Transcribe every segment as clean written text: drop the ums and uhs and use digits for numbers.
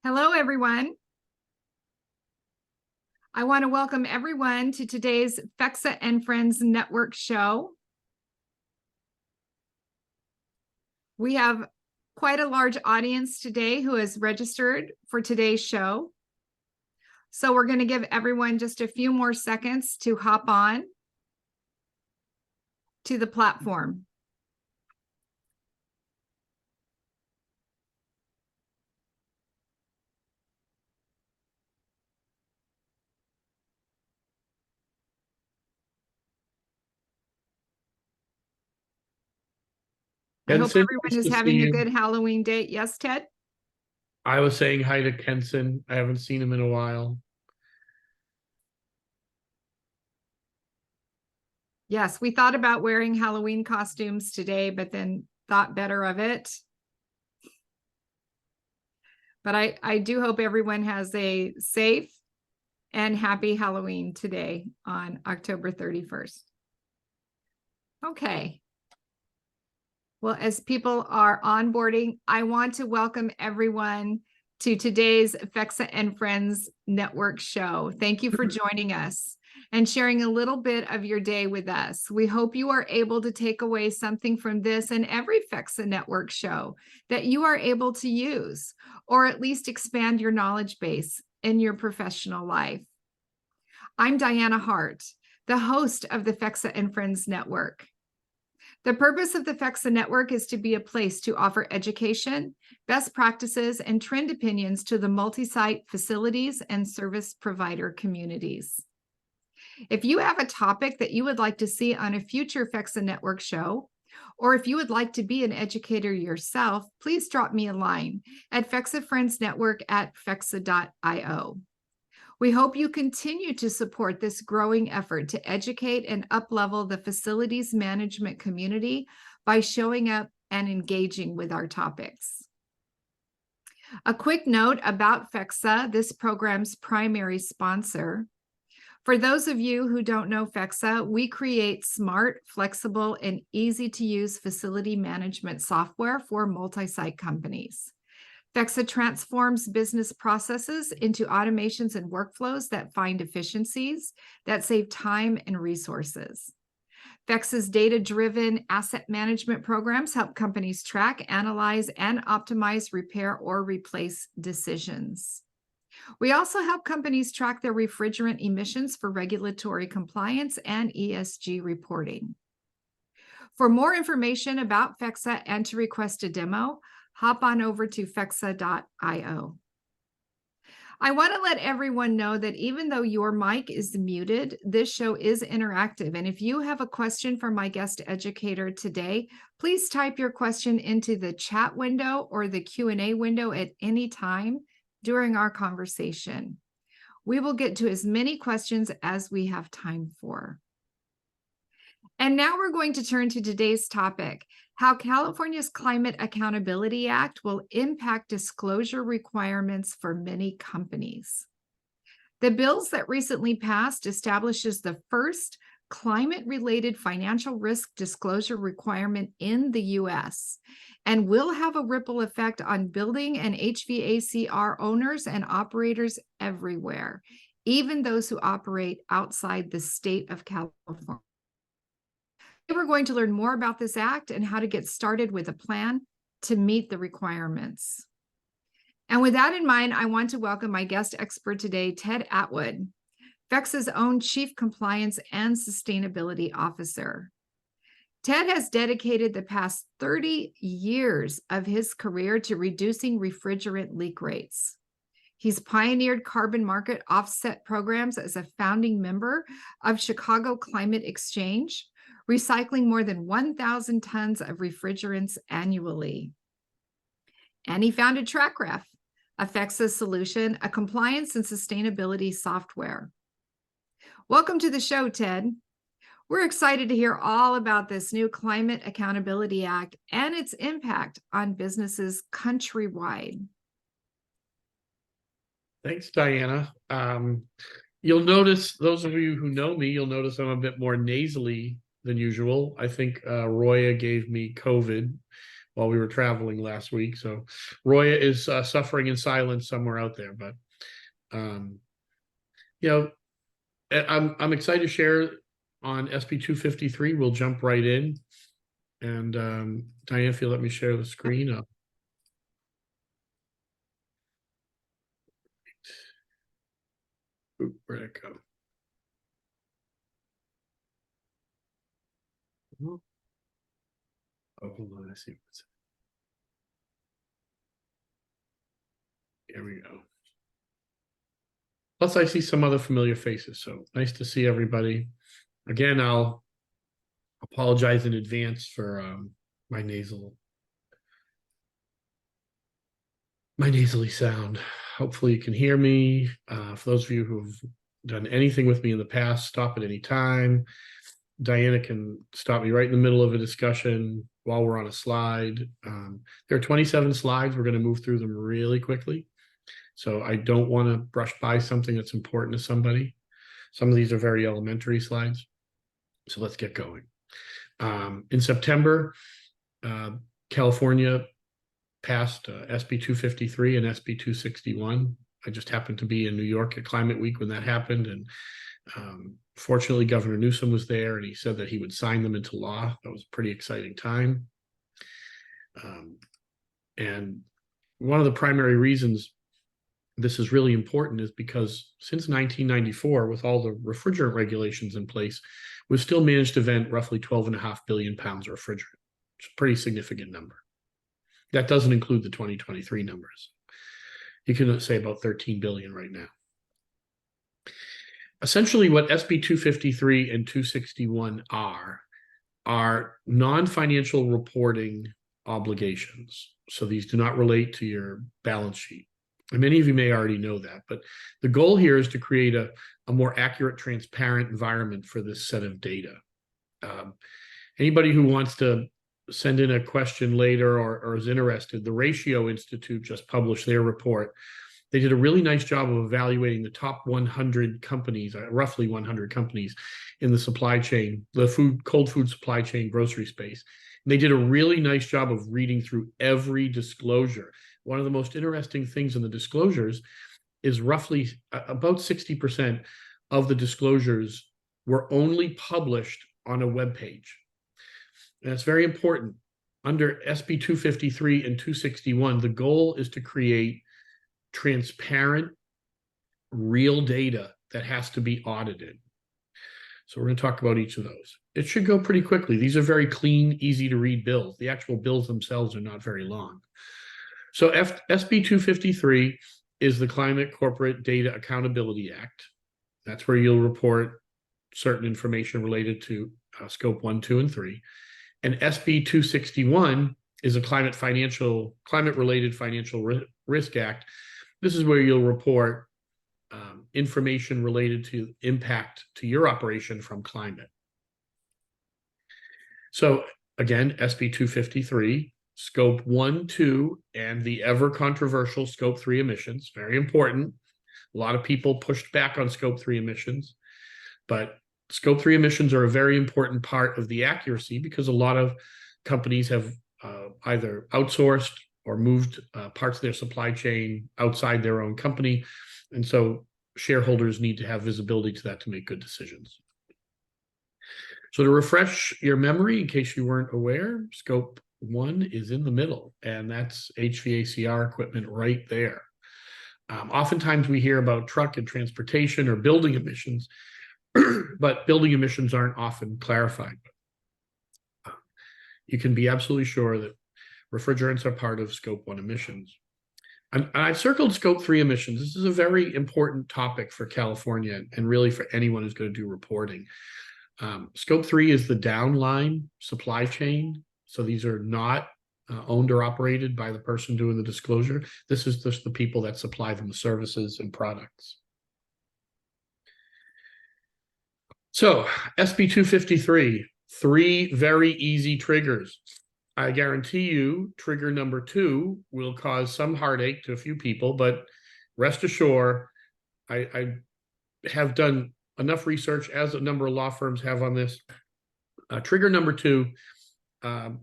Hello, everyone. I want to welcome everyone to today's Fexa and Friends Network show. We have quite a large audience today who has registered for today's show. So we're going to give everyone just a few more seconds to hop on to the platform. I hope Kenson, everyone nice is to see having a you. good Halloween day. Yes, Ted? I was saying hi to Kenson. I haven't seen him in a while. Yes, we thought about wearing Halloween costumes today, but then thought better of it. But I do hope everyone has a safe and happy Halloween today on October 31st. Okay. Well, as people are onboarding, I want to welcome everyone to today's Fexa and Friends Network show. Thank you for joining us and sharing a little bit of your day with us. We hope you are able to take away something from this and every Fexa Network show that you are able to use, or at least expand your knowledge base in your professional life. I'm Dianna Hart, the host of the Fexa and Friends Network. The purpose of the Fexa Network is to be a place to offer education, best practices, and trend opinions to the multi-site facilities and service provider communities. If you have a topic that you would like to see on a future Fexa Network show, or if you would like to be an educator yourself, please drop me a line at fexafriendsnetwork@fexa.io. We hope you continue to support this growing effort to educate and uplevel the facilities management community by showing up and engaging with our topics. A quick note about Fexa, this program's primary sponsor. For those of you who don't know Fexa, we create smart, flexible, and easy-to-use facility management software for multi-site companies. Fexa transforms business processes into automations and workflows that find efficiencies, that save time and resources. Fexa's data-driven asset management programs help companies track, analyze, and optimize repair or replace decisions. We also help companies track their refrigerant emissions for regulatory compliance and ESG reporting. For more information about Fexa and to request a demo, hop on over to fexa.io. I want to let everyone know that even though your mic is muted, this show is interactive. And if you have a question for my guest educator today, please type your question into the chat window or the Q&A window at any time during our conversation. We will get to as many questions as we have time for. And now we're going to turn to today's topic, how California's Climate Accountability Act will impact disclosure requirements for many companies. The bills that recently passed establishes the first climate-related financial risk disclosure requirement in the U.S. and will have a ripple effect on building and HVACR owners and operators everywhere, even those who operate outside the state of California. We're going to learn more about this act and how to get started with a plan to meet the requirements. And with that in mind, I want to welcome my guest expert today, Ted Atwood, Fexa's own Chief Compliance and Sustainability Officer. Ted has dedicated the past 30 years of his career to reducing refrigerant leak rates. He's pioneered carbon market offset programs as a founding member of Chicago Climate Exchange, recycling more than 1,000 tons of refrigerants annually. And he founded TrackRef, a Fexa solution, a compliance and sustainability software. Welcome to the show, Ted. We're excited to hear all about this new Climate Accountability Act and its impact on businesses countrywide. Thanks, Diana. You'll notice, those of you who know me, you'll notice I'm a bit more nasally than usual. I think Roya gave me COVID while we were traveling last week. So Roya is suffering in silence somewhere out there, but you know, I'm excited to share on SB 253. We'll jump right in. And Dianna, if you let me share the screen up. Oop, where'd it go? Oh, hold on. I see what's. Here we go. Plus, I see some other familiar faces. So nice to see everybody. Again, I'll apologize in advance for my nasally sound. Hopefully you can hear me. For those of you who've done anything with me in the past, stop at any time. Dianna can stop me right in the middle of a discussion while we're on a slide. There are 27 slides. We're going to move through them really quickly. So I don't want to brush by something that's important to somebody. Some of these are very elementary slides. So let's get going. In September, California passed SB 253 and SB 261. I just happened to be in New York at Climate Week when that happened. And fortunately, Governor Newsom was there and he said that he would sign them into law. That was a pretty exciting time. And one of the primary reasons this is really important is because since 1994, with all the refrigerant regulations in place, we've still managed to vent roughly 12.5 billion pounds of refrigerant. It's a pretty significant number. That doesn't include the 2023 numbers. You can say about 13 billion right now. Essentially, what SB 253 and 261 are non-financial reporting obligations. So these do not relate to your balance sheet. And many of you may already know that, but the goal here is to create a more accurate, transparent environment for this set of data. Anybody who wants to send in a question later or is interested, the Ratio Institute just published their report. They did a really nice job of evaluating the top 100 companies, roughly 100 companies in the supply chain, the cold food supply chain, grocery space. And they did a really nice job of reading through every disclosure. One of the most interesting things in the disclosures is roughly about 60% of the disclosures were only published on a web page. And that's very important. Under SB 253 and 261, the goal is to create transparent, real data that has to be audited. So we're going to talk about each of those. It should go pretty quickly. These are very clean, easy to read bills. The actual bills themselves are not very long. So SB 253 is the Climate Corporate Data Accountability Act. That's where you'll report certain information related to scope 1, 2, and 3. And SB 261 is a climate-related financial risk act. This is where you'll report information related to impact to your operation from climate. So again, SB 253, scope 1, 2, and the ever controversial scope 3 emissions, very important. A lot of people pushed back on scope 3 emissions, but scope 3 emissions are a very important part of the accuracy because a lot of companies have either outsourced or moved parts of their supply chain outside their own company. And so shareholders need to have visibility to that to make good decisions. So to refresh your memory, in case you weren't aware, scope 1 is in the middle, and that's HVACR equipment right there. Oftentimes we hear about truck and transportation or building emissions, but building emissions aren't often clarified. You can be absolutely sure that refrigerants are part of scope 1 emissions. And I've circled scope 3 emissions. This is a very important topic for California and really for anyone who's going to do reporting. Scope 3 is the downline supply chain. So these are not owned or operated by the person doing the disclosure. This is just the people that supply them the services and products. So SB 253, 3 very easy triggers. I guarantee you trigger number 2 will cause some heartache to a few people, but rest assured, I have done enough research, as a number of law firms have on this. Trigger number 2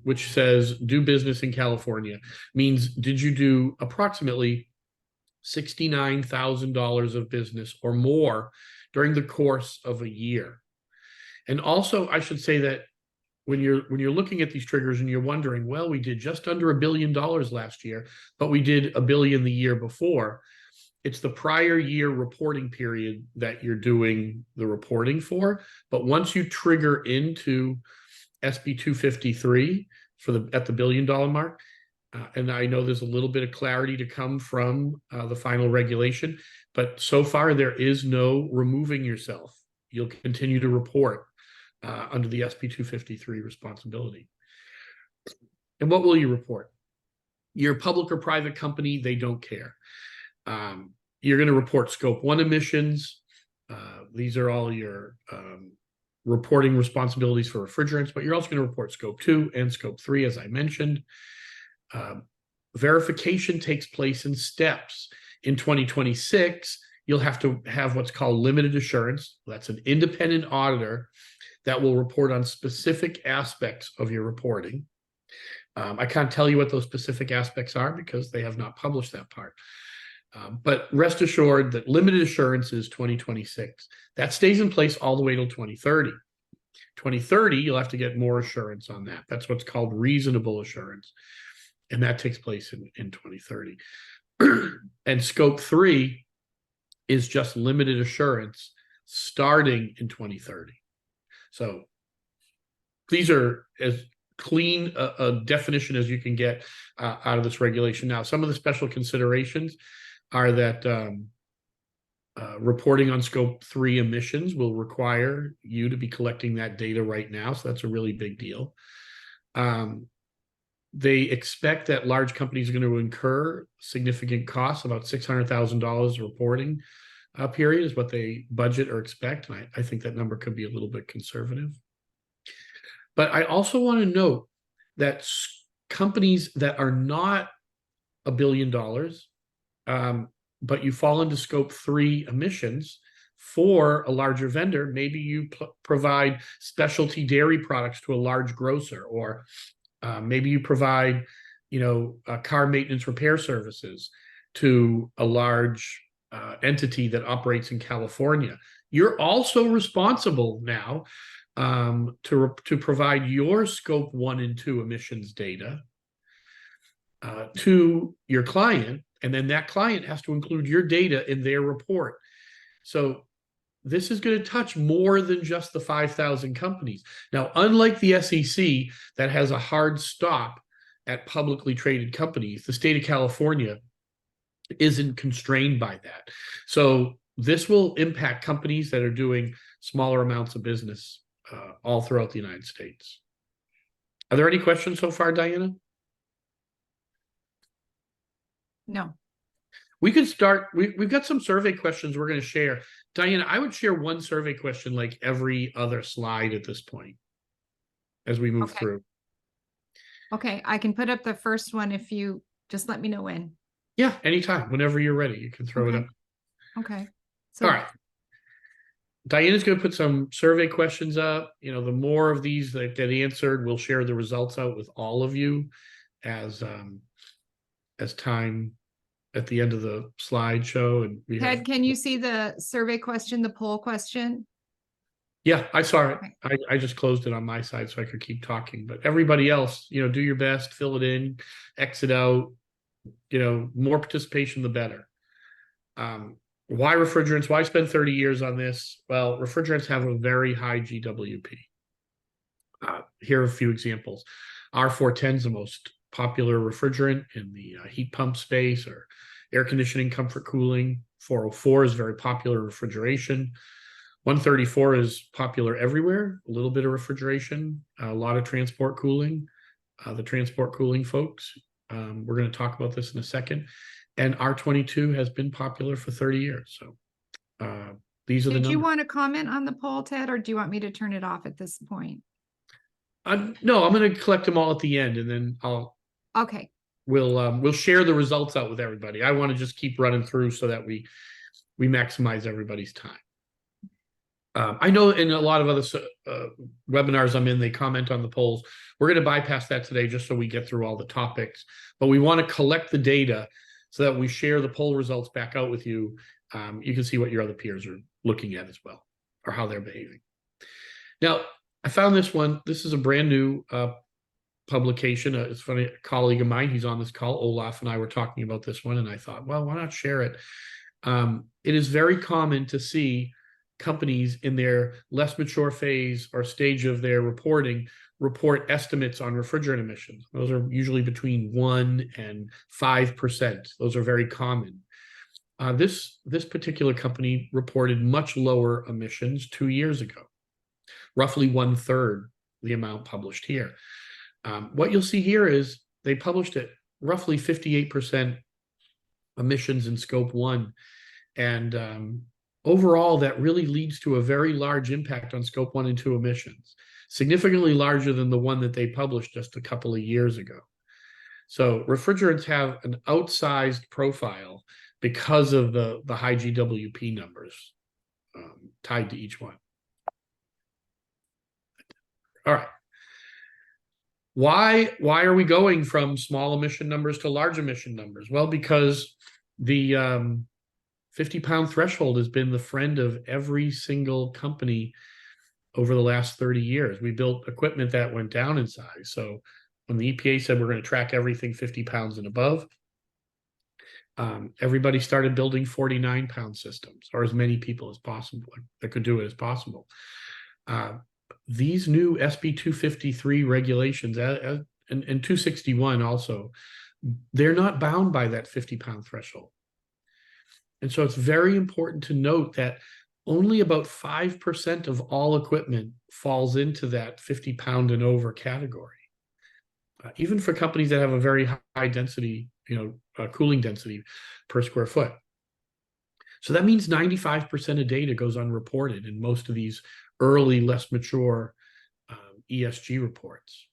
which says do business in California, means did you do approximately $69,000 of business or more during the course of a year. And also, I should say that when you're looking at these triggers and you're wondering, well, we did just under $1 billion last year, but we did $1 billion the year before. It's the prior year reporting period that you're doing the reporting for. But once you trigger into SB 253 at the $1 billion mark, and I know there's a little bit of clarity to come from the final regulation, but so far there is no removing yourself. You'll continue to report under the SB 253 responsibility. And what will you report? Your public or private company, they don't care. You're going to report scope 1 emissions. These are all your reporting responsibilities for refrigerants, but you're also going to report scope 2 and scope 3, as I mentioned. Verification takes place in steps. In 2026, you'll have to have what's called limited assurance. That's an independent auditor that will report on specific aspects of your reporting. I can't tell you what those specific aspects are because they have not published that part. But rest assured that limited assurance is 2026. That stays in place all the way till 2030. 2030, you'll have to get more assurance on that. That's what's called reasonable assurance. And that takes place in 2030. And scope 3 is just limited assurance starting in 2030. So these are as clean a definition as you can get out of this regulation. Now, some of the special considerations are that reporting on scope 3 emissions will require you to be collecting that data right now. So that's a really big deal. They expect that large companies are going to incur significant costs, about $600,000 reporting period is what they budget or expect. And I think that number could be a little bit conservative. But I also want to note that companies that are not $1 billion, but you fall into scope 3 emissions for a larger vendor, maybe you provide specialty dairy products to a large grocer, or maybe you provide, car maintenance repair services to a large entity that operates in California. You're also responsible now to provide your scope 1 and 2 emissions data to your client, and then that client has to include your data in their report. So this is going to touch more than just the 5,000 companies. Now, unlike the SEC that has a hard stop at publicly traded companies, the state of California isn't constrained by that. So this will impact companies that are doing smaller amounts of business all throughout the United States. Are there any questions so far, Dianna? No. We could start. We've got some survey questions we're going to share. Dianna, I would share one survey question like every other slide at this point as we move through. Okay, I can put up the first one if you just let me know when. Yeah, anytime. Whenever you're ready, you can throw it up. Okay. So, all right. Diana's going to put some survey questions up. The more of these that get answered, we'll share the results out with all of you as time at the end of the slideshow. And Ted, can you see the survey question, the poll question? Yeah, I saw it. Okay. I just closed it on my side so I could keep talking. But everybody else, do your best, fill it in, exit out. More participation, the better. Why refrigerants? Why spend 30 years on this? Well, refrigerants have a very high GWP. Here are a few examples. R410 is the most popular refrigerant in the heat pump space or air conditioning, comfort cooling. 404 is very popular refrigeration. 134 is popular everywhere, a little bit of refrigeration, a lot of transport cooling. The transport cooling folks, we're going to talk about this in a second. And R22 has been popular for 30 years. So these are the numbers. Did you want to comment on the poll, Ted, or do you want me to turn it off at this point? No, I'm going to collect them all at the end, and then Okay. We'll share the results out with everybody. I want to just keep running through so that we maximize everybody's time. I know in a lot of other webinars I'm in, they comment on the polls. We're going to bypass that today just so we get through all the topics. But we want to collect the data so that we share the poll results back out with you. You can see what your other peers are looking at as well, or how they're behaving. Now, I found this one. This is a brand new publication. It's funny, a colleague of mine, he's on this call, Olaf, and I were talking about this one, and I thought, well, why not share it? It is very common to see companies in their less mature phase or stage of their reporting report estimates on refrigerant emissions. Those are usually between 1 and 5%. Those are very common. This particular company reported much lower emissions 2 years ago, roughly 1/3 the amount published here. What you'll see here is they published it roughly 58% emissions in scope 1. And overall, that really leads to a very large impact on scope 1 and 2 emissions, significantly larger than the one that they published just a couple of years ago. So refrigerants have an outsized profile because of the high GWP numbers tied to each one. All right. Why are we going from small emission numbers to large emission numbers? Well, because the 50-pound threshold has been the friend of every single company over the last 30 years. We built equipment that went down in size. So when the EPA said we're going to track everything 50 pounds and above, everybody started building 49-pound systems, or as many people as possible that could do it as possible. These new SB 253 regulations and 261 also, they're not bound by that 50-pound threshold. And so it's very important to note that only about 5% of all equipment falls into that 50-pound and over category. Even for companies that have a very high density, cooling density per square foot. So that means 95% of data goes unreported in most of these early, less mature ESG reports.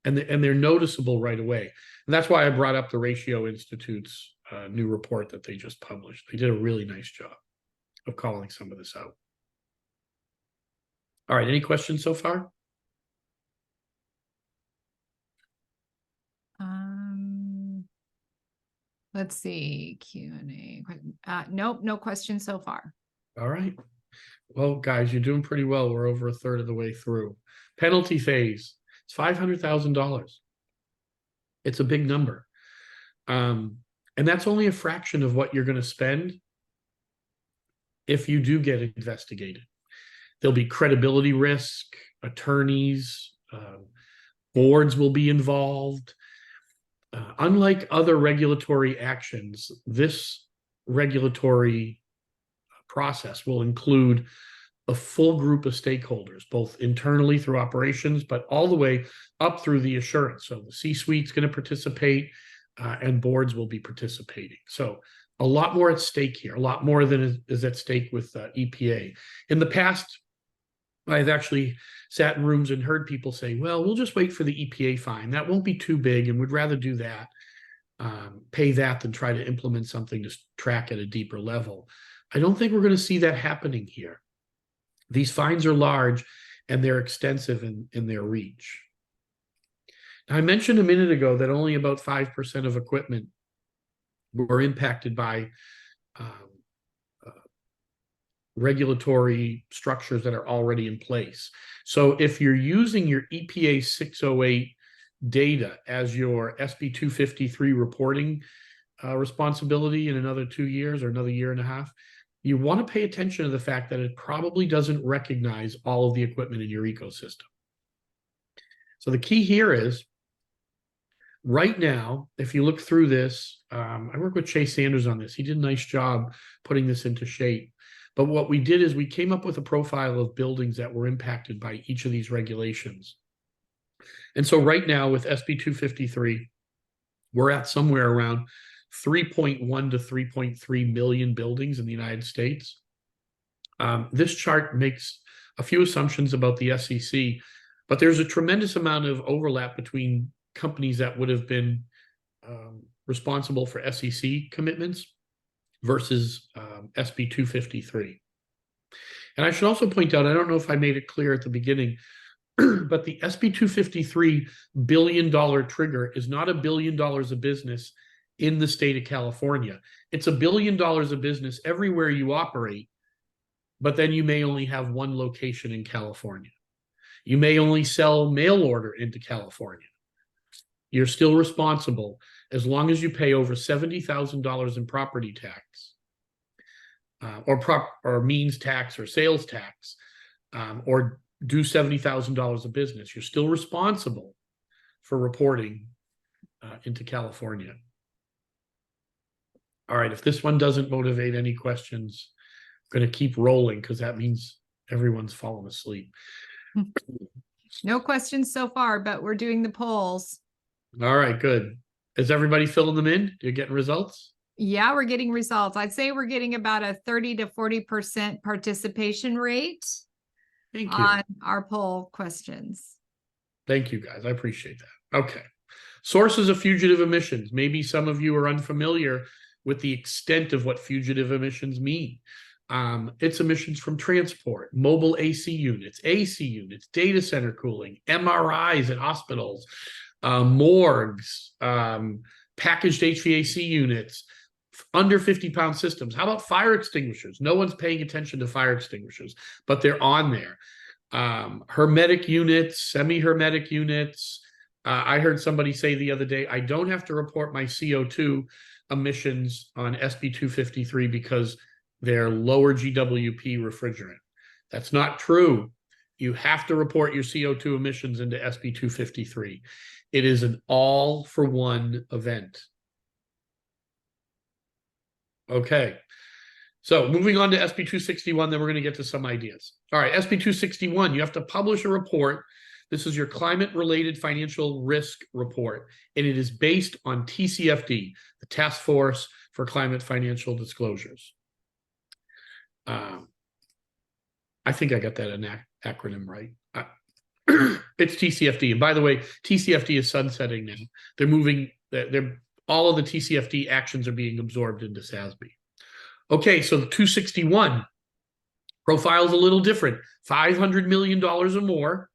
And they're noticeable right away. And that's why I brought up the Ratio Institute's new report that they just published. They did a really nice job of calling some of this out. All right, any questions so far? Let's see, Q&A. Nope, no questions so far. All right. Well, guys, you're doing pretty well. We're over 1/3 of the way through. Penalty phase, it's $500,000. It's a big number. And that's only a fraction of what you're going to spend if you do get investigated. There'll be credibility risk, attorneys, boards will be involved. Unlike other regulatory actions, this regulatory process will include a full group of stakeholders, both internally through operations, but all the way up through the assurance. So the C-suite's going to participate, and boards will be participating. So a lot more at stake here, a lot more than is at stake with EPA. In the past, I've actually sat in rooms and heard people say, well, we'll just wait for the EPA fine. That won't be too big, and we'd rather do that, pay that than try to implement something to track at a deeper level. I don't think we're going to see that happening here. These fines are large, and they're extensive in their reach. Now, I mentioned a minute ago that only about 5% of equipment were impacted by regulatory structures that are already in place. So if you're using your EPA 608 data as your SB 253 reporting responsibility in another 2 years or another year and a half, you want to pay attention to the fact that it probably doesn't recognize all of the equipment in your ecosystem. So the key here is, right now, if you look through this, I work with Chase Sanders on this. He did a nice job putting this into shape. But what we did is we came up with a profile of buildings that were impacted by each of these regulations. And so right now with SB 253, we're at somewhere around 3.1 to 3.3 million buildings in the United States. This chart makes a few assumptions about the SEC, but there's a tremendous amount of overlap between companies that would have been responsible for SEC commitments versus SB 253. And I should also point out, I don't know if I made it clear at the beginning, but the SB 253 $1 billion trigger is not $1 billion of business in the state of California. It's $1 billion of business everywhere you operate, but then you may only have one location in California. You may only sell mail order into California. You're still responsible as long as you pay over $70,000 in property tax, or means tax or sales tax, or do $70,000 of business. You're still responsible for reporting into California. All right, if this one doesn't motivate any questions, I'm going to keep rolling because that means everyone's fallen asleep. No questions so far, but we're doing the polls. All right, good. Is everybody filling them in? You're getting results? Yeah, we're getting results. I'd say we're getting about a 30 to 40% participation rate Thank you. on our poll questions. Thank you, guys. I appreciate that. Okay. Sources of fugitive emissions. Maybe some of you are unfamiliar with the extent of what fugitive emissions mean. It's emissions from transport, mobile AC units, data center cooling, MRIs at hospitals, morgues, packaged HVAC units, under 50-pound systems. How about fire extinguishers? No one's paying attention to fire extinguishers, but they're on there. Hermetic units, semi-hermetic units. I heard somebody say the other day, I don't have to report my CO2 emissions on SB 253 because they're lower GWP refrigerant. That's not true. You have to report your CO2 emissions into SB 253. It is an all-for-one event. Okay. So moving on to SB 261, then we're going to get to some ideas. All right, SB 261, you have to publish a report. This is your climate-related financial risk report, and it is based on TCFD, the Task Force for Climate Financial Disclosures. I think I got that acronym right. It's TCFD. And by the way, TCFD is sunsetting now. They're moving, all of the TCFD actions are being absorbed into SASB. Okay, so the 261 profile is a little different. $500 million or more.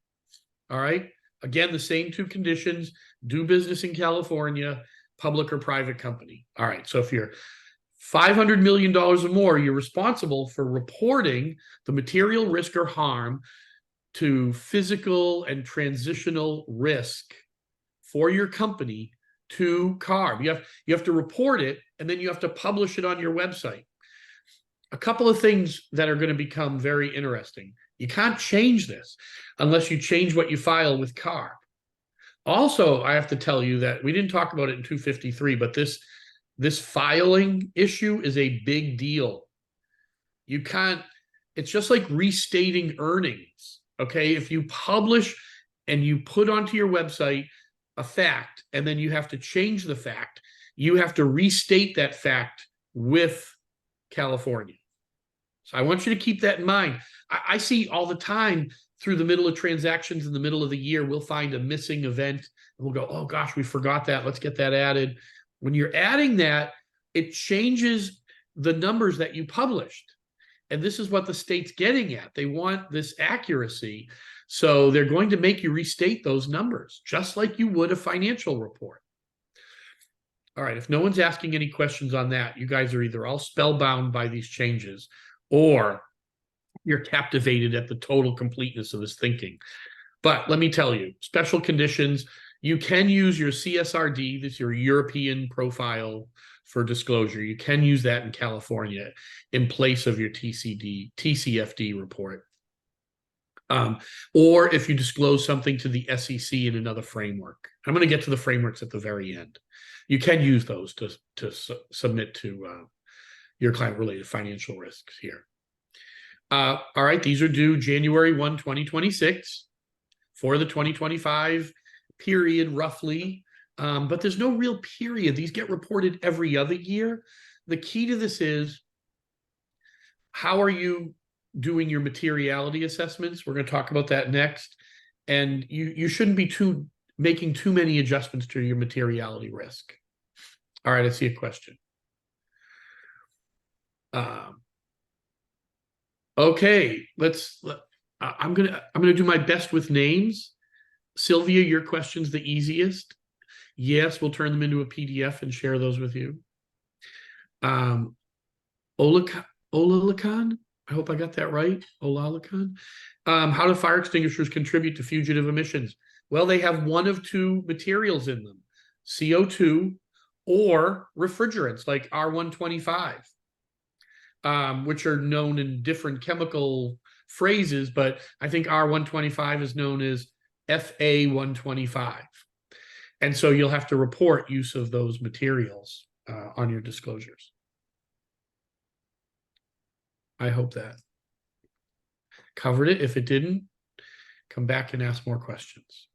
All right. Again, the same two conditions: do business in California, public or private company. All right. So if you're $500 million or more, you're responsible for reporting the material risk or harm to physical and transitional risk for your company to CARB. You have to report it, and then you have to publish it on your website. A couple of things that are going to become very interesting. You can't change this unless you change what you file with CARB. Also, I have to tell you that we didn't talk about it in 253, but this filing issue is a big deal. You can't, it's just like restating earnings. Okay, if you publish and you put onto your website a fact, and then you have to change the fact, you have to restate that fact with California. So I want you to keep that in mind. I see all the time through the middle of transactions in the middle of the year, we'll find a missing event and we'll go, oh gosh, we forgot that. Let's get that added. When you're adding that, it changes the numbers that you published. And this is what the state's getting at. They want this accuracy. So they're going to make you restate those numbers, just like you would a financial report. All right, if no one's asking any questions on that, you guys are either all spellbound by these changes or you're captivated at the total completeness of this thinking. But let me tell you, special conditions, you can use your CSRD, this is your European profile for disclosure. You can use that in California in place of your TCFD report. Or if you disclose something to the SEC in another framework. I'm going to get to the frameworks at the very end. You can use those to submit to your client-related financial risks here. All right, these are due January 1, 2026 for the 2025 period, roughly. But there's no real period. These get reported every other year. The key to this is, how are you doing your materiality assessments? We're going to talk about that next. And you shouldn't be making too many adjustments to your materiality risk. All right, I see a question. Okay, I'm gonna do my best with names. Sylvia, your question's the easiest. Yes, we'll turn them into a PDF and share those with you. Um, Olalakan, I hope I got that right. Olalakan. How do fire extinguishers contribute to fugitive emissions? Well, they have one of two materials in them, CO2 or refrigerants like R125, which are known in different chemical phrases, but I think R125 is known as FA125. And so you'll have to report use of those materials on your disclosures. I hope that covered it. If it didn't, come back and ask more questions.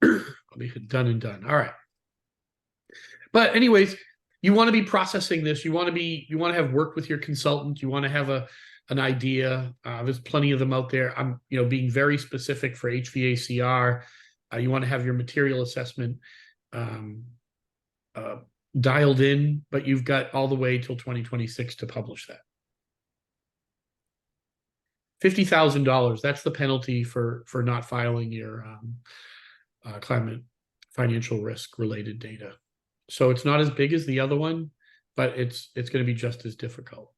I'll be done and done. All right. But anyways, you want to be processing this. You want to have work with your consultant. You want to have an idea. There's plenty of them out there. I'm, being very specific for HVACR. You want to have your material assessment dialed in, but you've got all the way till 2026 to publish that. $50,000. That's the penalty for not filing your climate financial risk related data. So it's not as big as the other one, but it's going to be just as difficult.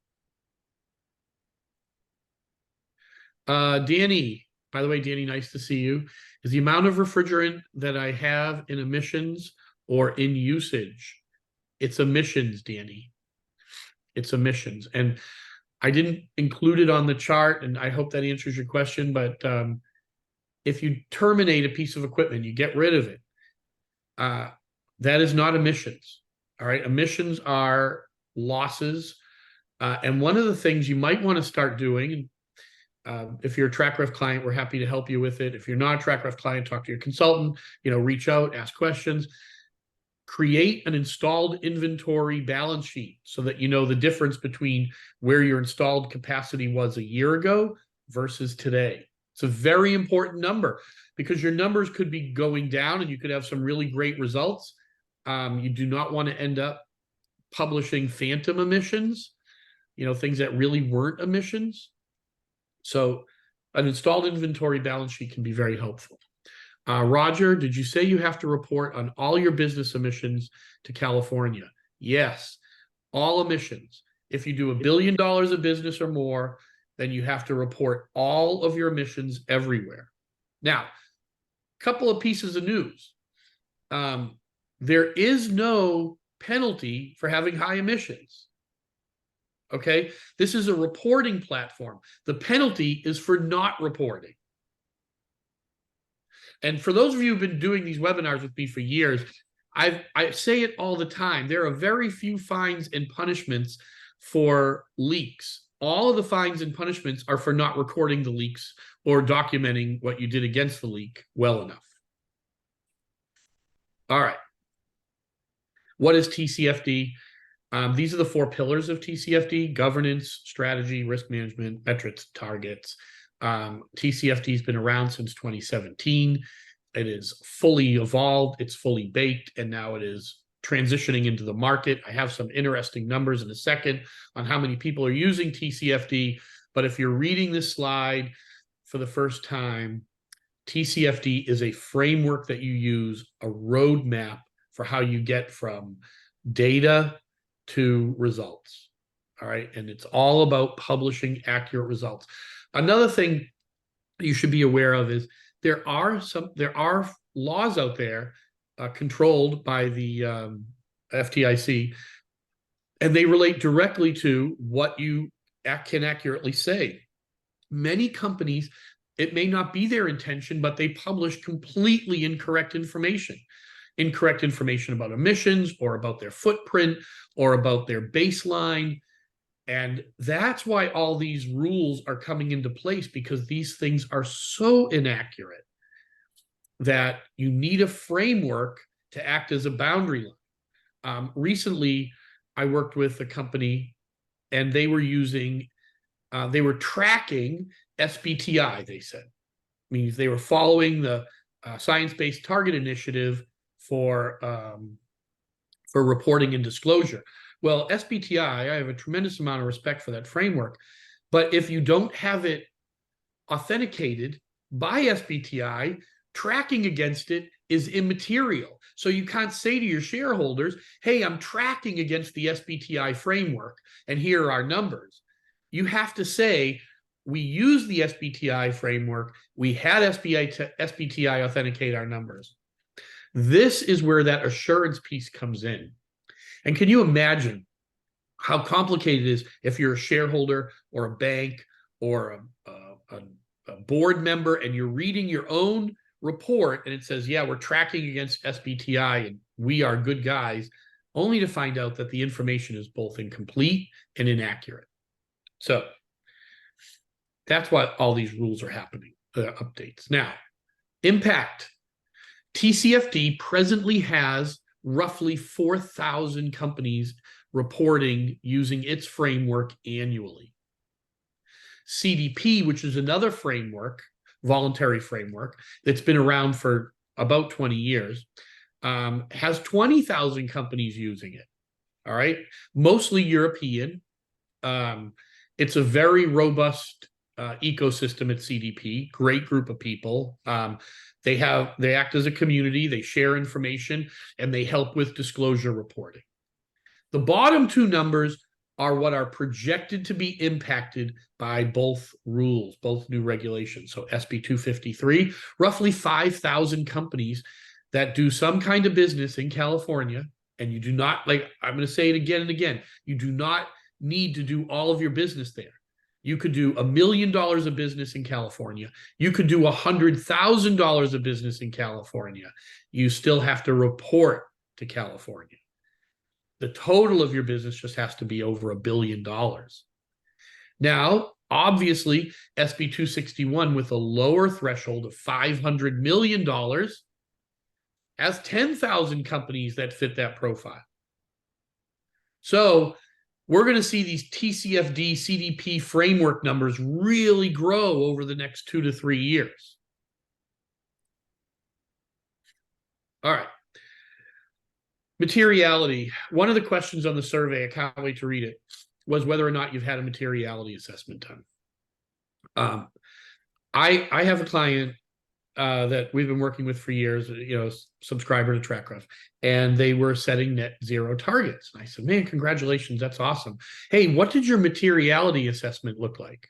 Danny, by the way, Danny, nice to see you. Is the amount of refrigerant that I have in emissions or in usage? It's emissions, Danny. It's emissions. And I didn't include it on the chart, and I hope that answers your question, but if you terminate a piece of equipment, you get rid of it, that is not emissions. All right. Emissions are losses. And one of the things you might want to start doing, if you're a TrackRef client, we're happy to help you with it. If you're not a TrackRef client, talk to your consultant, reach out, ask questions. Create an installed inventory balance sheet so that you know the difference between where your installed capacity was a year ago versus today. It's a very important number because your numbers could be going down and you could have some really great results. You do not want to end up publishing phantom emissions, things that really weren't emissions. So an installed inventory balance sheet can be very helpful. Roger, did you say you have to report on all your business emissions to California? Yes, all emissions. If you do $1 billion of business or more, then you have to report all of your emissions everywhere. Now, a couple of pieces of news. There is no penalty for having high emissions. Okay, this is a reporting platform. The penalty is for not reporting. And for those of you who've been doing these webinars with me for years, I say it all the time. There are very few fines and punishments for leaks. All of the fines and punishments are for not recording the leaks or documenting what you did against the leak well enough. All right. What is TCFD? These are the 4 pillars of TCFD: governance, strategy, risk management, metrics, targets. TCFD has been around since 2017. It is fully evolved, it's fully baked, and now it is transitioning into the market. I have some interesting numbers in a second on how many people are using TCFD, but if you're reading this slide for the first time, TCFD is a framework that you use, a roadmap for how you get from data to results. All right. And it's all about publishing accurate results. Another thing you should be aware of is there are laws out there controlled by the FTIC, and they relate directly to what you can accurately say. Many companies, it may not be their intention, but they publish completely incorrect information about emissions or about their footprint or about their baseline. And that's why all these rules are coming into place, because these things are so inaccurate that you need a framework to act as a boundary line. Recently, I worked with a company and they were tracking SBTI, they said. Means they were following the Science-Based Target Initiative for reporting and disclosure. Well, SBTI, I have a tremendous amount of respect for that framework, But if you don't have it authenticated by SBTI, tracking against it is immaterial. So you can't say to your shareholders, hey, I'm tracking against the SBTI framework, and here are our numbers. You have to say, we use the SBTI framework, we had SBTI authenticate our numbers. This is where that assurance piece comes in. And can you imagine how complicated it is if you're a shareholder or a bank or a board member and you're reading your own report and it says, yeah, we're tracking against SBTI and we are good guys, only to find out that the information is both incomplete and inaccurate. So that's why all these rules are happening, updates. Now, impact. TCFD presently has roughly 4,000 companies reporting using its framework annually. CDP, which is another framework, voluntary framework, that's been around for about 20 years, has 20,000 companies using it. All right. Mostly European. It's a very robust ecosystem at CDP, great group of people. They act as a community, they share information, and they help with disclosure reporting. The bottom two numbers are what are projected to be impacted by both rules, both new regulations. So SB 253, roughly 5,000 companies that do some kind of business in California, and you do not, like, I'm going to say it again and again, you do not need to do all of your business there. You could do $1 million of business in California. You could do $100,000 of business in California. You still have to report to California. The total of your business just has to be over $1 billion. Now, obviously, SB 261 with a lower threshold of $500 million has 10,000 companies that fit that profile. So we're going to see these TCFD, CDP framework numbers really grow over the next 2 to 3 years. All right. Materiality. One of the questions on the survey, I can't wait to read it, was whether or not you've had a materiality assessment done. I have a client that we've been working with for years, subscriber to TrackRef, and they were setting net zero targets. And I said, man, congratulations, that's awesome. Hey, what did your materiality assessment look like?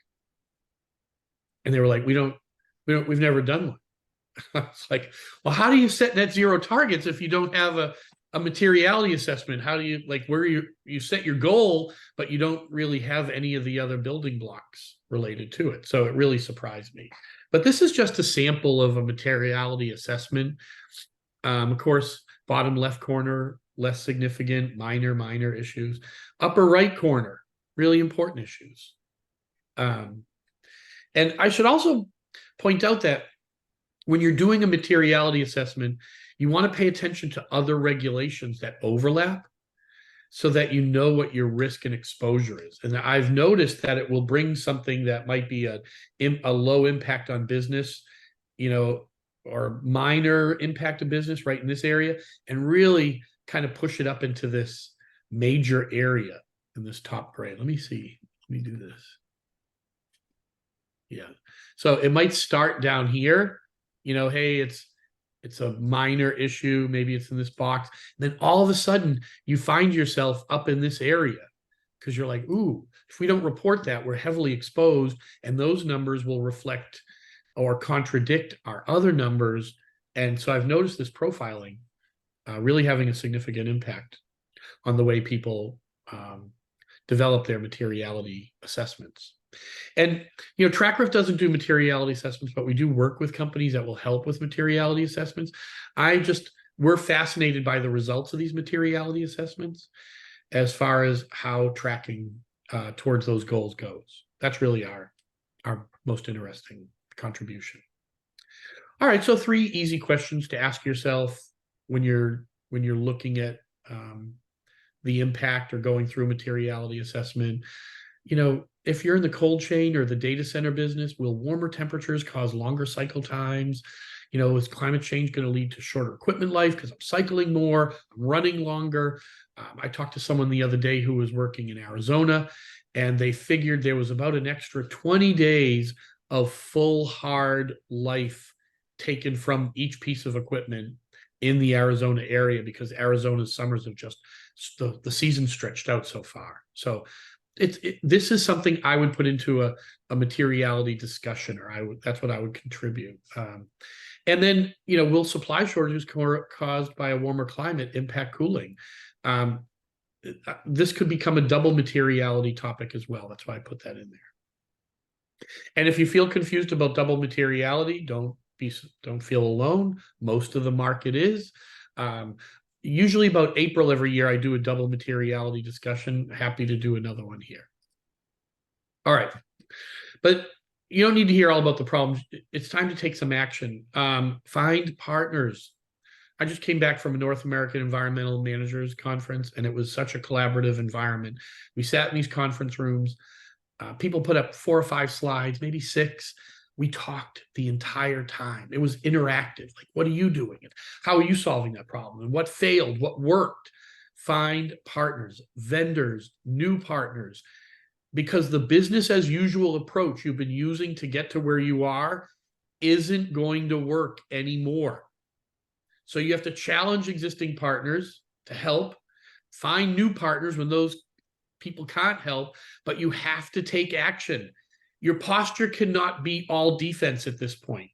And they were like, we've never done one. I was like, well, how do you set net zero targets if you don't have a materiality assessment? How do you, like, where you set your goal, but you don't really have any of the other building blocks related to it? So it really surprised me. But this is just a sample of a materiality assessment. Of course, bottom left corner, less significant, minor issues. Upper right corner, really important issues. And I should also point out that when you're doing a materiality assessment, you want to pay attention to other regulations that overlap so that you know what your risk and exposure is. And I've noticed that it will bring something that might be a low impact on business, or minor impact of business right in this area, and really kind of push it up into this major area in this top gray. Let me see. Let me do this. Yeah. So it might start down here. Hey, it's a minor issue. Maybe it's in this box. And then all of a sudden you find yourself up in this area because you're like, ooh, if we don't report that, we're heavily exposed, and those numbers will reflect or contradict our other numbers. And so I've noticed this profiling really having a significant impact on the way people develop their materiality assessments. And TrackRef doesn't do materiality assessments, but we do work with companies that will help with materiality assessments. We're fascinated by the results of these materiality assessments as far as how tracking towards those goals goes. That's really our most interesting contribution. All right, so 3 easy questions to ask yourself when you're looking at the impact or going through a materiality assessment. If you're in the cold chain or the data center business, will warmer temperatures cause longer cycle times? Is climate change going to lead to shorter equipment life because I'm cycling more, I'm running longer? I talked to someone the other day who was working in Arizona, and they figured there was about an extra 20 days of full hard life taken from each piece of equipment in the Arizona area, because Arizona's summers have just the season stretched out so far. So this is something I would put into a materiality discussion, or that's what I would contribute. And then, will supply shortages caused by a warmer climate impact cooling? This could become a double materiality topic as well. That's why I put that in there. And if you feel confused about double materiality, don't feel alone. Most of the market is. Usually about April every year, I do a double materiality discussion. Happy to do another one here. All right. But you don't need to hear all about the problems. It's time to take some action. Find partners. I just came back from a North American Environmental Managers Conference, and it was such a collaborative environment. We sat in these conference rooms. People put up 4 or 5 slides, maybe 6. We talked the entire time. It was interactive. Like, what are you doing? And how are you solving that problem? And what failed? What worked? Find partners, vendors, new partners, because the business as usual approach you've been using to get to where you are isn't going to work anymore. So you have to challenge existing partners to help, find new partners when those people can't help, but you have to take action. Your posture cannot be all defense at this point.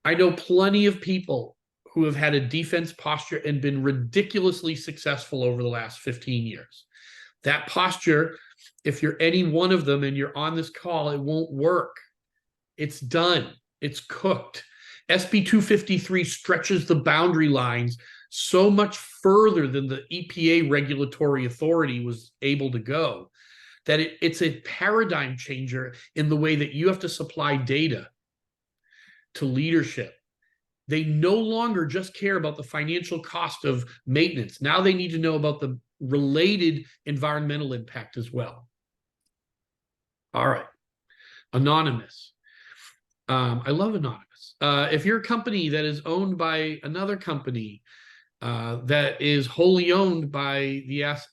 I know plenty of people who have had a defense posture and been ridiculously successful over the last 15 years. That posture, if you're any one of them and you're on this call, it won't work. It's done. It's cooked. SB 253 stretches the boundary lines so much further than the EPA regulatory authority was able to go, that it's a paradigm changer in the way that you have to supply data to leadership. They no longer just care about the financial cost of maintenance. Now they need to know about the related environmental impact as well. All right. Anonymous. I love Anonymous. If you're a company that is owned by another company that is wholly owned by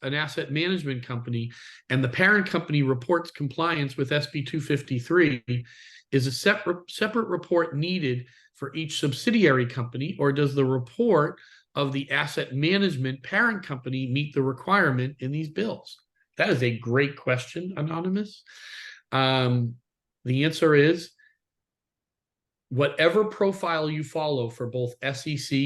an asset management company, and the parent company reports compliance with SB 253, is a separate report needed for each subsidiary company, or does the report of the asset management parent company meet the requirement in these bills? That is a great question, Anonymous. The answer is, whatever profile you follow for both SEC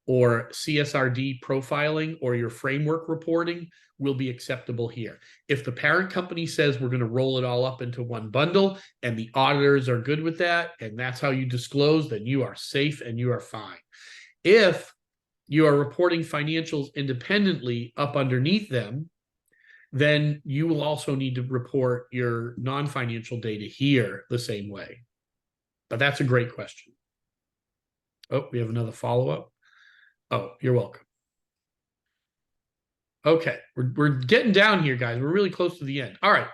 or CSRD profiling or your framework reporting will be acceptable here. If the parent company says we're going to roll it all up into one bundle and the auditors are good with that, and that's how you disclose, then you are safe and you are fine. If you are reporting financials independently up underneath them, then you will also need to report your non-financial data here the same way. But that's a great question. Oh, we have another follow-up. Oh, you're welcome. Okay, we're getting down here, guys. We're really close to the end. All right.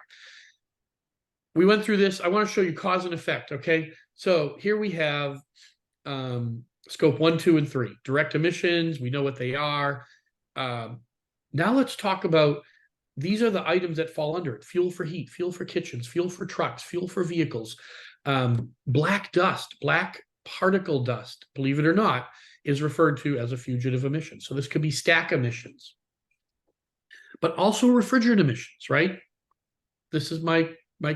We went through this. I want to show you cause and effect, okay? So here we have scope 1, 2, and 3. Direct emissions, we know what they are. Now let's talk about, these are the items that fall under it. Fuel for heat, fuel for kitchens, fuel for trucks, fuel for vehicles. Black dust, black particle dust, believe it or not, is referred to as a fugitive emission. So this could be stack emissions, but also refrigerant emissions, right? This is my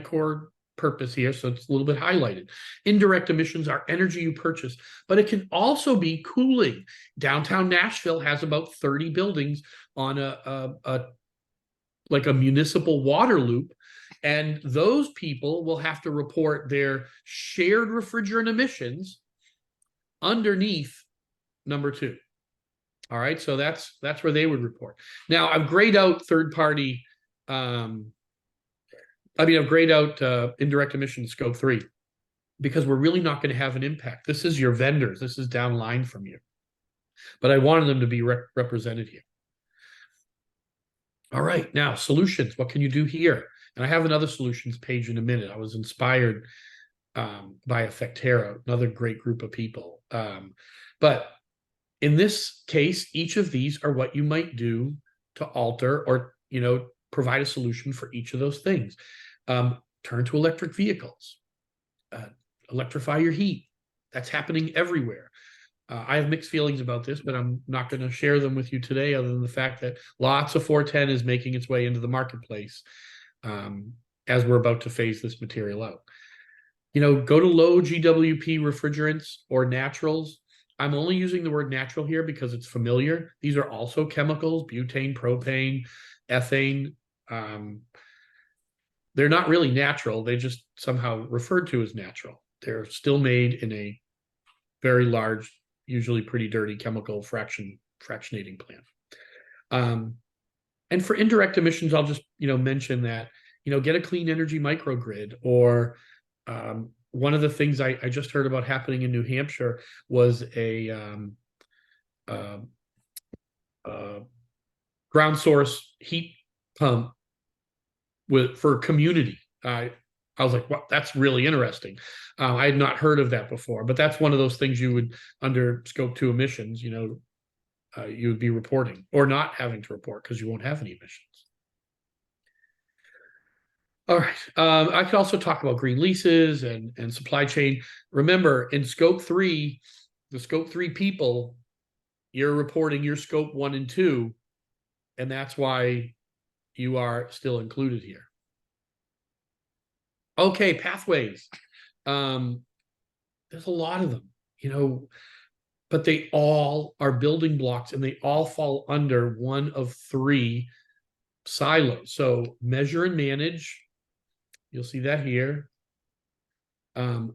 core purpose here, so it's a little bit highlighted. Indirect emissions are energy you purchase, but it can also be cooling. Downtown Nashville has about 30 buildings on like a municipal water loop, and those people will have to report their shared refrigerant emissions underneath number 2. All right, so that's where they would report. Now, I've grayed out third-party, I've grayed out indirect emissions scope 3, because we're really not going to have an impact. This is your vendors. This is downline from you. But I wanted them to be represented here. All right, now solutions. What can you do here? And I have another solutions page in a minute. I was inspired by Effectera, another great group of people. But in this case, each of these are what you might do to alter or, provide a solution for each of those things. Turn to electric vehicles, electrify your heat. That's happening everywhere. I have mixed feelings about this, but I'm not going to share them with you today, other than the fact that lots of 410 is making its way into the marketplace as we're about to phase this material out. Go to low GWP refrigerants or naturals. I'm only using the word natural here because it's familiar. These are also chemicals: butane, propane, ethane. They're not really natural. They just somehow referred to as natural. They're still made in a very large, usually pretty dirty chemical fractionating plant. And for indirect emissions, I'll just mention that get a clean energy microgrid. Or one of the things I just heard about happening in New Hampshire was a ground source heat pump for community. I was like, well, that's really interesting. I had not heard of that before, but that's one of those things you would, under scope 2 emissions, you would be reporting, or not having to report because you won't have any emissions. All right. I could also talk about green leases and supply chain. Remember, in scope 3, the scope 3 people, you're reporting your scope 1 and 2, and that's why you are still included here. Okay, pathways. There's a lot of them, but they all are building blocks, and they all fall under one of 3 silos. So measure and manage, you'll see that here.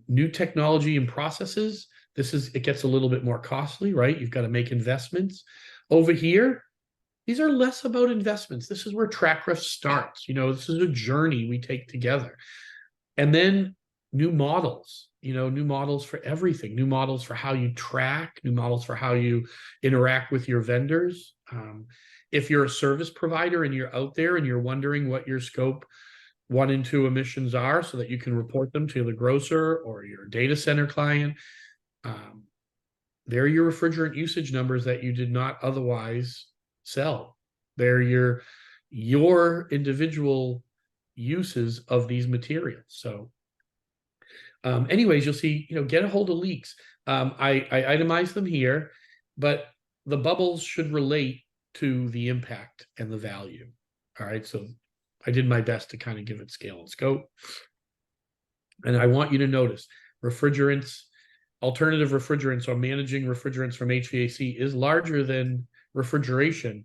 New technology and processes. It gets a little bit more costly, right? You've got to make investments. Over here, these are less about investments. This is where TrackRef starts. This is a journey we take together. And then new models, new models for everything, new models for how you track, new models for how you interact with your vendors. If you're a service provider and you're out there and you're wondering what your scope 1 and 2 emissions are, so that you can report them to the grocer or your data center client, they're your refrigerant usage numbers that you did not otherwise sell. They're your individual uses of these materials. So anyways, you'll see, get a hold of leaks. I itemized them here, but the bubbles should relate to the impact and the value. All right. So I did my best to kind of give it scale and scope. And I want you to notice refrigerants, alternative refrigerants, or managing refrigerants from HVAC is larger than refrigeration,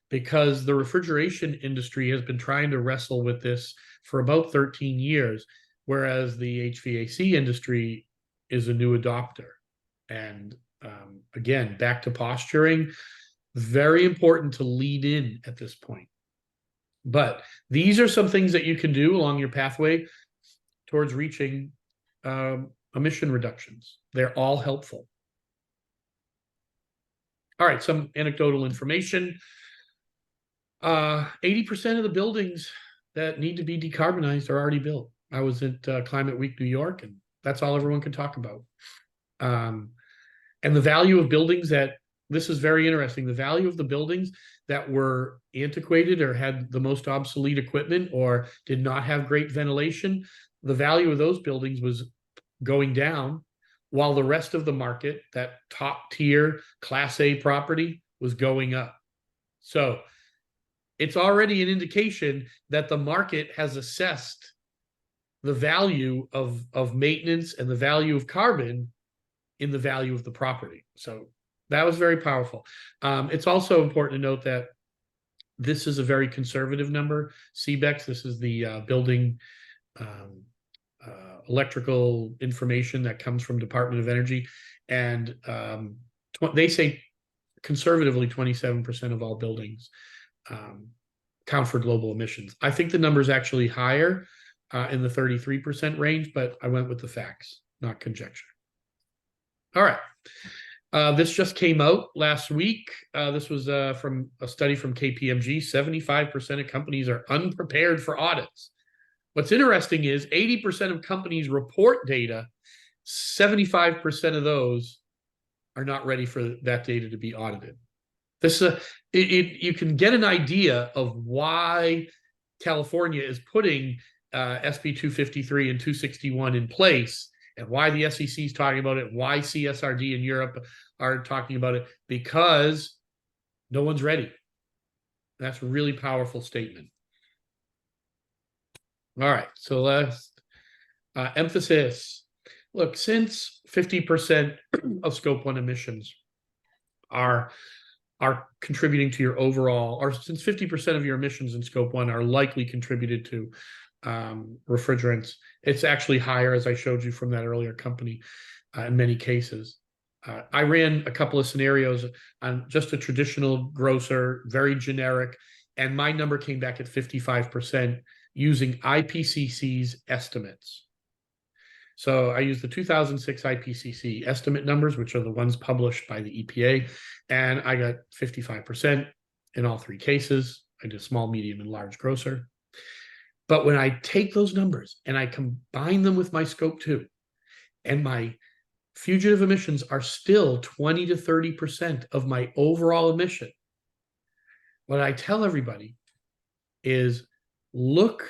because the refrigeration industry has been trying to wrestle with this for about 13 years, whereas the HVAC industry is a new adopter. And again, back to posturing, very important to lead in at this point. But these are some things that you can do along your pathway towards reaching emission reductions. They're all helpful. All right, some anecdotal information. 80% of the buildings that need to be decarbonized are already built. I was at Climate Week New York, and that's all everyone could talk about. And the value of buildings this is very interesting. The value of the buildings that were antiquated or had the most obsolete equipment or did not have great ventilation, the value of those buildings was going down, while the rest of the market, that top tier Class A property, was going up. So it's already an indication that the market has assessed the value of maintenance and the value of carbon in the value of the property. So that was very powerful. It's also important to note that this is a very conservative number. CBEX, this is the building electrical information that comes from Department of Energy. And they say conservatively 27% of all buildings count for global emissions. I think the number is actually higher in the 33% range, but I went with the facts, not conjecture. All right. This just came out last week. This was from a study from KPMG. 75% of companies are unprepared for audits. What's interesting is 80% of companies report data. 75% of those are not ready for that data to be audited. You can get an idea of why California is putting SB 253 and 261 in place, and why the SEC is talking about it, why CSRD in Europe are talking about it, because no one's ready. That's a really powerful statement. All right, so last emphasis. Look, since 50% of scope 1 emissions are contributing to your overall, or since 50% of your emissions in scope 1 are likely contributed to refrigerants, it's actually higher, as I showed you from that earlier company, in many cases. I ran a couple of scenarios on just a traditional grocer, very generic, and my number came back at 55% using IPCC's estimates. So I used the 2006 IPCC estimate numbers, which are the ones published by the EPA, and I got 55% in all three cases. I did small, medium, and large grocer. But when I take those numbers and I combine them with my scope 2, and my fugitive emissions are still 20 to 30% of my overall emission, what I tell everybody is look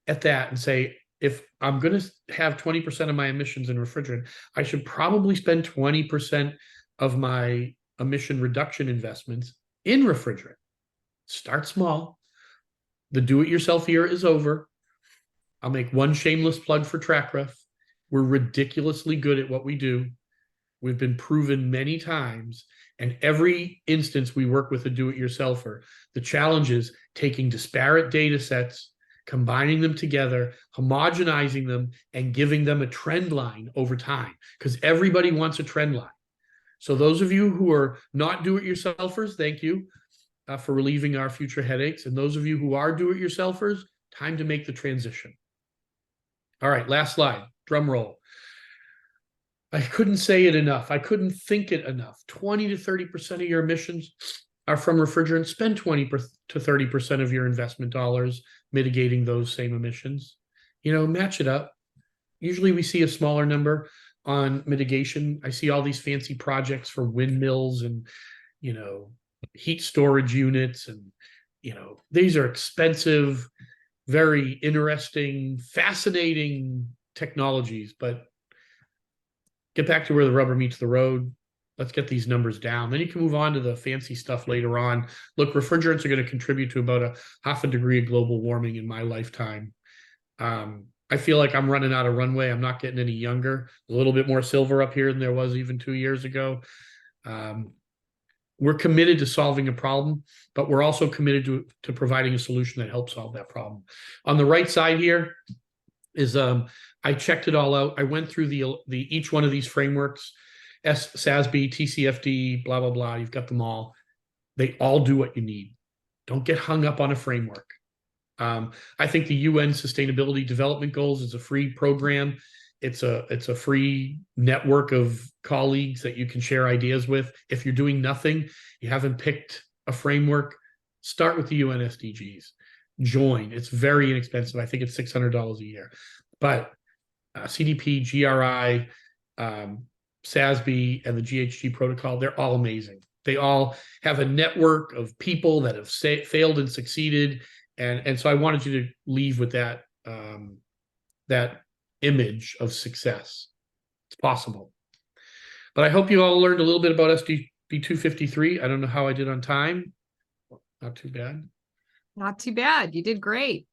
at that and say, if I'm going to have 20% of my emissions in refrigerant, I should probably spend 20% of my emission reduction investments in refrigerant. Start small. The do-it-yourself era is over. I'll make one shameless plug for TrackRef. We're ridiculously good at what we do. We've been proven many times, and every instance we work with a do-it-yourselfer, the challenge is taking disparate data sets, combining them together, homogenizing them, and giving them a trend line over time, because everybody wants a trend line. So those of you who are not do-it-yourselfers, thank you for relieving our future headaches. And those of you who are do-it-yourselfers, time to make the transition. All right, last slide, drum roll. I couldn't say it enough. I couldn't think it enough. 20 to 30% of your emissions are from refrigerants. Spend 20 to 30% of your investment dollars mitigating those same emissions. Match it up. Usually we see a smaller number on mitigation. I see all these fancy projects for windmills and, heat storage units. And, these are expensive, very interesting, fascinating technologies, but get back to where the rubber meets the road. Let's get these numbers down. Then you can move on to the fancy stuff later on. Look, refrigerants are going to contribute to about a 0.5 degree of global warming in my lifetime. I feel like I'm running out of runway. I'm not getting any younger. A little bit more silver up here than there was even 2 years ago. We're committed to solving a problem, but we're also committed to providing a solution that helps solve that problem. On the right side here is I checked it all out. I went through the each one of these frameworks, SASB, TCFD, blah, blah, blah. You've got them all. They all do what you need. Don't get hung up on a framework. I think the UN Sustainability Development Goals is a free program. It's a free network of colleagues that you can share ideas with. If you're doing nothing, you haven't picked a framework, start with the UN SDGs. Join. It's very inexpensive. I think it's $600 a year. But CDP, GRI, SASB, and the GHG protocol, they're all amazing. They all have a network of people that have failed and succeeded. And so I wanted you to leave with that, that image of success. It's possible. But I hope you all learned a little bit about SDB 253. I don't know how I did on time. Not too bad. Not too bad. You did great.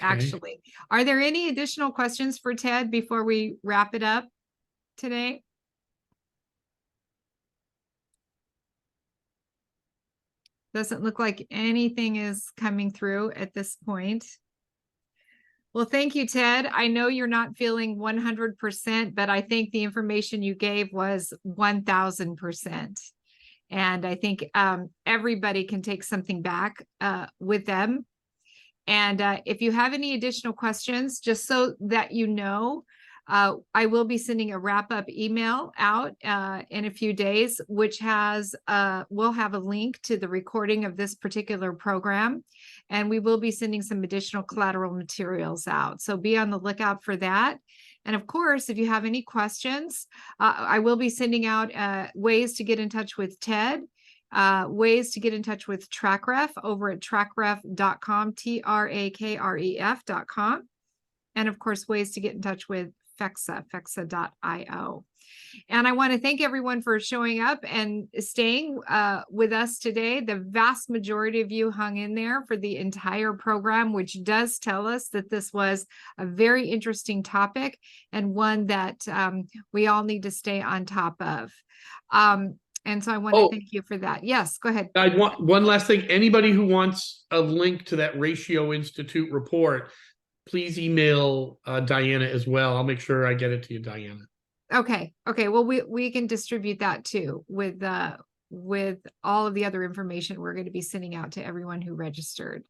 Okay. Actually, are there any additional questions for Ted before we wrap it up today? Doesn't look like anything is coming through at this point. Well, thank you, Ted. I know you're not feeling 100%, but I think the information you gave was 1000%. And I think everybody can take something back with them. And if you have any additional questions, just so that you know, I will be sending a wrap-up email out in a few days, which has will have a link to the recording of this particular program, and we will be sending some additional collateral materials out. So be on the lookout for that. And of course, if you have any questions, I will be sending out ways to get in touch with Ted. Ways to get in touch with TrackRef over at trackref.com, trakref.com. And of course, ways to get in touch with Fexa, fexa.io. And I want to thank everyone for showing up and staying with us today. The vast majority of you hung in there for the entire program, which does tell us that this was a very interesting topic and one that we all need to stay on top of. And so I want to thank you for that. Yes, go ahead. I want one last thing. Anybody who wants a link to that Ratio Institute report, please email Dianna as well. I'll make sure I get it to you, Dianna. Okay. Well, we can distribute that too with all of the other information we're going to be sending out to everyone who registered.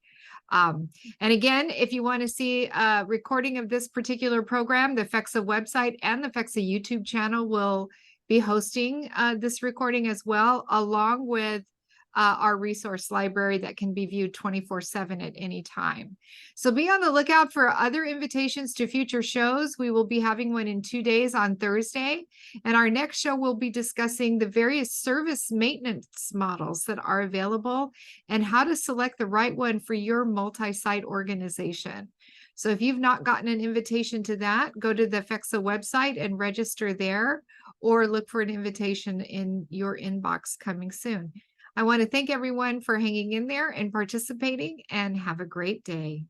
And again, if you want to see a recording of this particular program, the Fexa website and the Fexa YouTube channel will be hosting this recording as well, along with our resource library that can be viewed 24/7 at any time. So be on the lookout for other invitations to future shows. We will be having one in 2 days on Thursday. And our next show will be discussing the various service maintenance models that are available and how to select the right one for your multi-site organization. So if you've not gotten an invitation to that, go to the Fexa website and register there, or look for an invitation in your inbox coming soon. I want to thank everyone for hanging in there and participating, and have a great day.